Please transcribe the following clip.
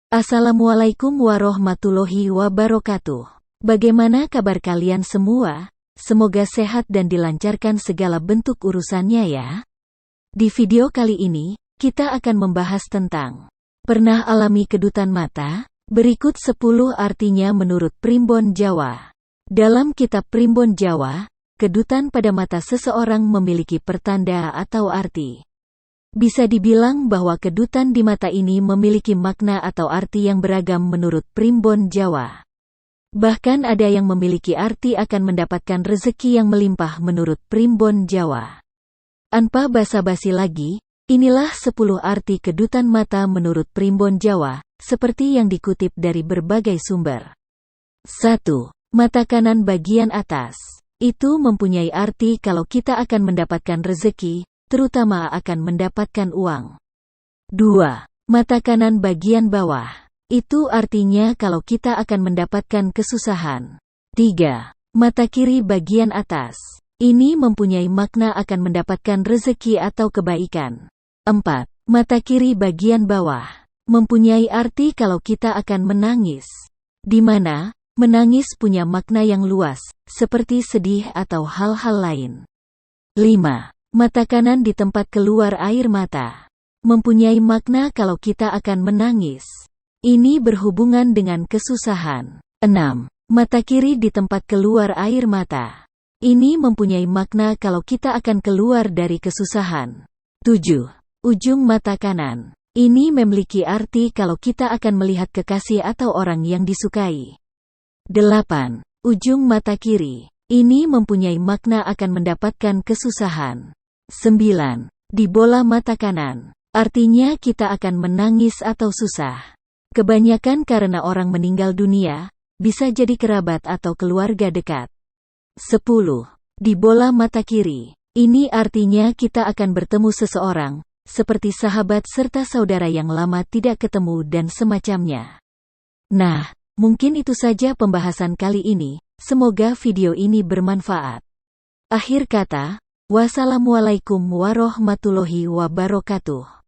Assalamualaikum warahmatullahi wabarakatuh. Bagaimana kabar kalian semua? Semoga sehat dan dilancarkan segala bentuk urusannya ya. Di video kali ini, kita akan membahas tentang pernah alami kedutan mata? Berikut 10 artinya menurut Primbon Jawa. Dalam kitab Primbon Jawa, kedutan pada mata seseorang memiliki pertanda atau arti. Bisa dibilang bahwa kedutan di mata ini memiliki makna atau arti yang beragam menurut Primbon Jawa. Bahkan ada yang memiliki arti akan mendapatkan rezeki yang melimpah menurut Primbon Jawa. Tanpa basa-basi lagi, inilah 10 arti kedutan mata menurut Primbon Jawa, seperti yang dikutip dari berbagai sumber. 1. Mata kanan bagian atas. Itu mempunyai arti kalau kita akan mendapatkan rezeki, terutama akan mendapatkan uang. 2. Mata kanan bagian bawah. Itu artinya kalau kita akan mendapatkan kesusahan. 3. Mata kiri bagian atas. Ini mempunyai makna akan mendapatkan rezeki atau kebaikan. 4. Mata kiri bagian bawah. Mempunyai arti kalau kita akan menangis. Di mana menangis punya makna yang luas, seperti sedih atau hal-hal lain. 5. Mata kanan di tempat keluar air mata. Mempunyai makna kalau kita akan menangis. Ini berhubungan dengan kesusahan. 6. Mata kiri di tempat keluar air mata. Ini mempunyai makna kalau kita akan keluar dari kesusahan. 7. Ujung mata kanan. Ini memiliki arti kalau kita akan melihat kekasih atau orang yang disukai. 8. Ujung mata kiri. Ini mempunyai makna akan mendapatkan kesusahan. 9. Di bola mata kanan. Artinya kita akan menangis atau susah. Kebanyakan karena orang meninggal dunia, bisa jadi kerabat atau keluarga dekat. 10. Di bola mata kiri. Ini artinya kita akan bertemu seseorang, seperti sahabat serta saudara yang lama tidak ketemu dan semacamnya. Nah, mungkin itu saja pembahasan kali ini, semoga video ini bermanfaat. Akhir kata, wassalamualaikum warahmatullahi wabarakatuh.